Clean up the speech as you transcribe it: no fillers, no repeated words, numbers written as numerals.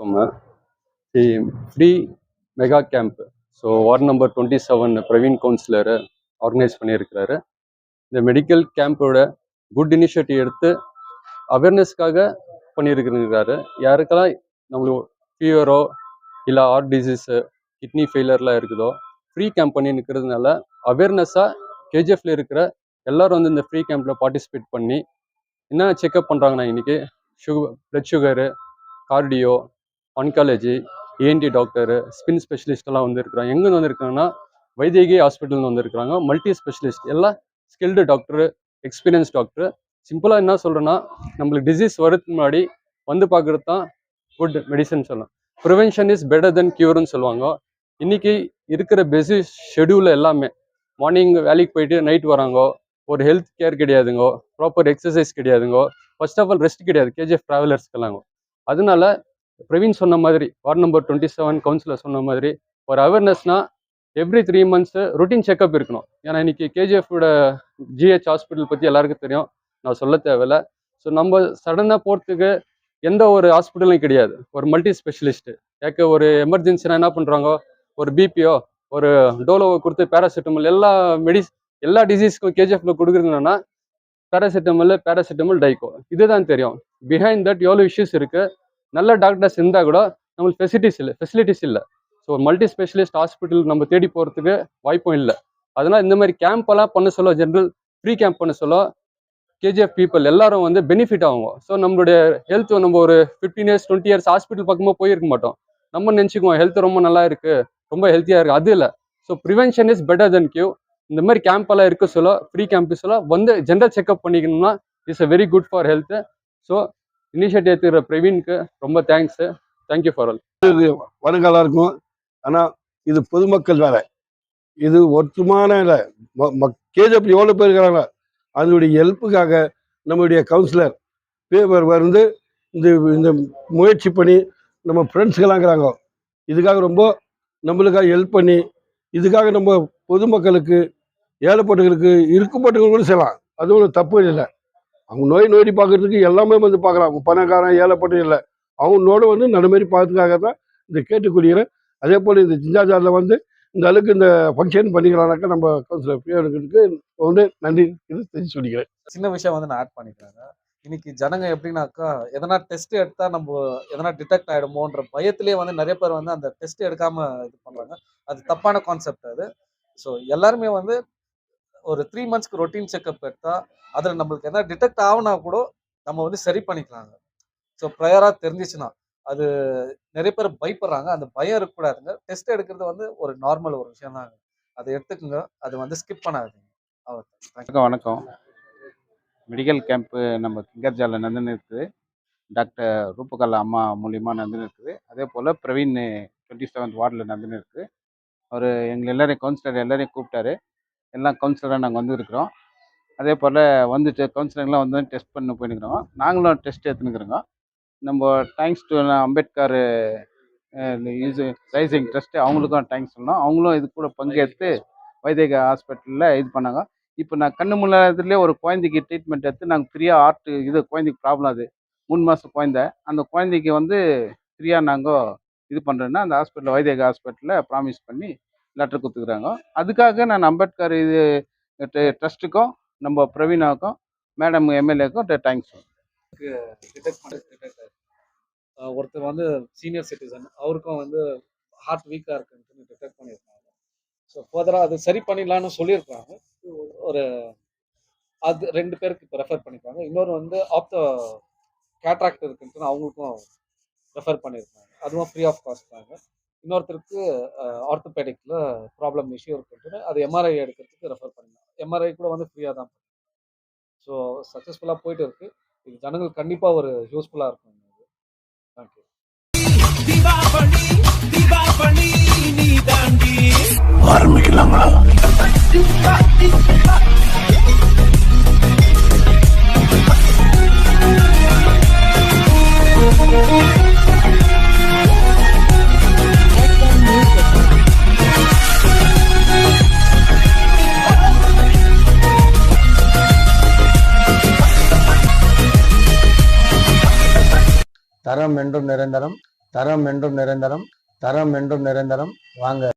நம்ம free mega camp. So ward number 27 Praveen councillor organise பண்ணியிருக்கிறாரு. இந்த மெடிக்கல் கேம்போட குட் இனிஷியேட்டிவ் எடுத்து அவேர்னஸ்க்காக பண்ணியிருக்கிறாரு. யாருக்கெல்லாம் நம்மளுக்கு ஃபீவரோ இல்லை ஹார்ட் டிசீஸு கிட்னி ஃபெயிலியர்லாம் இருக்குதோ ஃப்ரீ கேம்ப் பண்ணி நிற்கிறதுனால அவேர்னஸாக கேஜிஎஃப்ல இருக்கிற எல்லோரும் வந்து இந்த ஃப்ரீ கேம்பில் பார்ட்டிசிபேட் பண்ணி என்ன செக்அப் பண்ணுறாங்கன்னா இன்றைக்கி blood sugar, cardio, oncology, ENT doctor, spine ஸ்பெஷலிஸ்டெல்லாம் வந்துருக்குறாங்க. எங்கேருந்து வந்திருக்காங்கன்னா வைத்தியகி ஹாஸ்பிட்டல்னு வந்திருக்கிறாங்க. மல்டி ஸ்பெஷலிஸ்ட் எல்லாம் ஸ்கில்டு டாக்டரு, எக்ஸ்பீரியன்ஸ் டாக்டரு. சிம்பிளாக என்ன சொல்கிறேன்னா, நம்மளுக்கு டிசீஸ் வரதுக்கு முன்னாடி வந்து பார்க்குறது தான் குட் மெடிசன் சொல்லலாம். ப்ரிவென்ஷன் இஸ் பெட்டர் தென் க்யூர்னு சொல்லுவாங்க. இன்றைக்கி இருக்கிற பிஸி ஷெடியூலில் எல்லாமே மார்னிங் வேலைக்கு போயிட்டு நைட் வராங்கோ, ஒரு ஹெல்த் கேர் கிடையாதுங்கோ, ப்ராப்பர் எக்ஸசைஸ் கிடையாதுங்கோ, ஃபர்ஸ்ட் ஆஃப் ஆல் ரெஸ்ட் கிடையாது கேஜிஎஃப் ட்ராவலர்ஸ்க்கெல்லாங்கோ. அதனால பிரவீன் சொன்ன மாதிரி வார்டு நம்பர் 27 கவுன்சிலர் சொன்ன மாதிரி ஒரு அவேர்னஸ்னால் எவ்ரி 3 months ருட்டீன் செக்அப் இருக்கணும். ஏன்னா இன்றைக்கி கேஜிஎஃபோட ஜிஹெச் ஹாஸ்பிட்டல் பற்றி எல்லாருக்கும் தெரியும், நான் சொல்ல தேவையில்லை. ஸோ நம்ம சடனாக போகிறதுக்கு எந்த ஒரு ஹாஸ்பிட்டலும் கிடையாது, ஒரு மல்டி ஸ்பெஷலிஸ்ட்டு. ஏக்க ஒரு எமர்ஜென்சினா என்ன பண்ணுறாங்க, ஒரு பிபிஓ ஒரு டோலோவை கொடுத்து பேராசிட்டமல் எல்லா டிசீஸ்க்கும் கேஜிஎஃப்ல கொடுக்குறது என்னன்னா பேராசிட்டமல் டைக்கோ, இதுதான் தெரியும். பிஹைண்ட் தட் எவ்வளோ இஷ்யூஸ் இருக்குது. நல்ல டாக்டர்ஸ் இருந்தால் கூட நம்மளுக்கு ஃபெசிலிட்டிஸ் இல்லை. ஸோ மல்டி ஸ்பெஷலிஸ்ட் ஹாஸ்பிட்டல் நம்ம தேடி போகிறதுக்கு வாய்ப்பும் இல்லை. அதனால் இந்த மாதிரி கேம்பெல்லாம் பண்ண சொல்ல, ஜென்ரல் ஃப்ரீ கேம்ப் பண்ண சொல்ல கேஜிஎஃப் பீப்புள் எல்லாரும் வந்து பெனிஃபிட் ஆகும். ஸோ நம்மளுடைய ஹெல்த் நம்ம ஒரு 15 years 20 years ஹாஸ்பிட்டல் பக்கமாக போயிருக்க மாட்டோம். நம்ம நினச்சிக்குவோம் ஹெல்த் ரொம்ப நல்லா இருக்குது, ரொம்ப ஹெல்த்தியாக இருக்குது. அது இல்லை. So prevention is better than cure. இந்த மாதிரி கேம்பெல்லாம் இருக்க சொல்ல, ஃப்ரீ கேம்ப் சொல்ல வந்து ஜென்ரல் செக்அப் பண்ணிக்கணும்னா it's a very good for health. So initiative எடுத்துக்கிற பிரவீனுக்கு ரொம்ப தேங்க்ஸு. Thank you for all. வருங்காலம் இருக்கும். ஆனால் இது பொதுமக்கள் வேலை, இது ஒற்றுமான இல்லை. கேஜிஎஃப் எவ்வளோ பேர் இருக்கிறாங்க, அதனுடைய ஹெல்ப்புக்காக நம்மளுடைய கவுன்சிலர் பேப்பர் வந்து இந்த முயற்சி பண்ணி நம்ம ஃப்ரெண்ட்ஸுக்கெல்லாங்கிறாங்க. இதுக்காக ரொம்ப நம்மளுக்காக ஹெல்ப் பண்ணி, இதுக்காக நம்ம பொதுமக்களுக்கு, ஏழைப்பட்டவர்களுக்கு, இருக்கப்பட்டவங்களுக்கு கூட செய்யலாம். அது ஒன்றும் தப்பு இல்லை. அவங்க நோடி பார்க்கறதுக்கு எல்லாமே வந்து பார்க்கலாம். பணக்காரன் ஏழைப்பட்டது இல்லை, அவங்களோட வந்து நடுமாரி பார்த்துக்காக தான் இந்த கேட்டுக்கொள்கிறேன். அதே போல் இந்த ஜிஞ்சாஜாரில் வந்து இந்த அளவுக்கு இந்த ஃபங்க்ஷன் பண்ணிக்கலாம்னாக்கா நம்ம கவுன்சிலர் பிரியாவுக்கு வந்து நன்றி தெரிஞ்சு சொல்லிக்கிறேன். சின்ன விஷயம் வந்து நான் ஆட் பண்ணிக்கிறேங்க. இன்னைக்கு ஜனங்க எப்படின்னாக்கா, எதனா டெஸ்ட் எடுத்தா நம்ம எதனா டிடெக்ட் ஆகிடுமோன்ற பயத்திலே வந்து நிறைய பேர் வந்து அந்த டெஸ்ட் எடுக்காம இது பண்றாங்க. அது தப்பான கான்செப்ட் அது. ஸோ எல்லாருமே வந்து ஒரு 3 months ரொட்டீன் செக்அப் எடுத்தா அதில் நம்மளுக்கு எதனா டிடெக்ட் ஆகுனா கூட நம்ம வந்து சரி பண்ணிக்கலாங்க. ஸோ ப்ரையராக தெரிஞ்சிச்சுன்னா அது நிறைய பேர் பயப்படுறாங்க. அந்த பயம் இருக்கக்கூடாதுங்க. டெஸ்ட் எடுக்கிறது வந்து ஒரு நார்மல் ஒரு விஷயம் தாங்க. அதை எடுத்துக்குங்க, அது வந்து ஸ்கிப் பண்ணாதீங்க. வணக்கம். மெடிக்கல் கேம்ப்பு நம்ம கிங்கர்ஜாவில் நடந்துன்னு இருக்குது. டாக்டர் ரூபகலா அம்மா மூலியமாக நடந்துன்னு இருக்குது. அதே போல் பிரவீன் 27th வார்டில் நடந்துன்னு இருக்குது. அவர் எங்களை எல்லோரையும் கவுன்சிலர் எல்லோரையும் கூப்பிட்டாரு. எல்லாம் கவுன்சிலராக நாங்கள் வந்துருக்கிறோம். அதே போல் வந்துட்டு கவுன்சிலர்லாம் வந்து டெஸ்ட் பண்ணி போயிருக்கிறோம். நாங்களும் டெஸ்ட் எடுத்துன்னுக்குறோங்க. நம்ம thanks to Ambedkar rising trust, அவங்களுக்கும் தேங்க்ஸ் சொல்லணும். அவங்களும் இது கூட பங்கேற்று வைத்தியக ஹாஸ்பிட்டலில் இது பண்ணாங்க. இப்போ நான் கண்ணு முன்னாடிலே ஒரு குழந்தைக்கு ட்ரீட்மெண்ட் எடுத்து நாங்கள் ஃப்ரீயாக இது குழந்தைக்கு ப்ராப்ளம், அது 3 மாதம் குழந்தை. அந்த குழந்தைக்கு வந்து ஃப்ரீயாக நாங்கள் இது பண்ணுறேன்னா அந்த ஹாஸ்பிட்டலில் வைத்தியக ஹாஸ்பிட்டலில் ப்ராமிஸ் பண்ணி லெட்டர் கொடுத்துக்குறாங்க. அதுக்காக நான் அம்பேத்கர் இது ட்ரஸ்ட்டுக்கும் நம்ம பிரவீனாவுக்கும் மேடம் எம்எல்ஏக்கும் தேங்க்ஸ். ஒருத்தர் வந்து சீனியர் சிட்டிசன், அவருக்கும் வந்து ஹார்ட் வீக்காக இருக்குன்னு டிடெக்ட் பண்ணியிருக்காங்க. ஸோ ஃபர்தராக அது சரி பண்ணிடலான்னு சொல்லியிருக்காங்க. ஒரு அது 2 பேருக்கு இப்போ ரெஃபர் பண்ணியிருக்காங்க. இன்னொரு வந்து கேட்ராக்ட் இருக்குன்ட்டு அவங்களுக்கும் ரெஃபர் பண்ணியிருக்காங்க. அதுவும் ஃப்ரீ ஆஃப் காஸ்ட் தாங்க. இன்னொருத்தருக்கு ஆர்த்தோபெடிக்கில் ப்ராப்ளம் இஷ்யூ இருக்குன்ட்டு அது எம்ஆர்ஐ எடுக்கிறதுக்கு ரெஃபர் பண்ணியிருக்காங்க. எம்ஆர்ஐ கூட வந்து ஃப்ரீயாக தான். ஸோ சக்ஸஸ்ஃபுல்லாக போயிட்டு இருக்குது. இது ஜனங்களுக்கு கண்டிப்பாக ஒரு யூஸ்ஃபுல்லாக இருக்கும். தேங்க்யூ. ஆரம்பிக்கலாங்களா? தரம் என்றும் நிரந்தரம். தரம் என்றும் நிரந்தரம், தரம் என்றும் நிரந்தரம். வாங்க.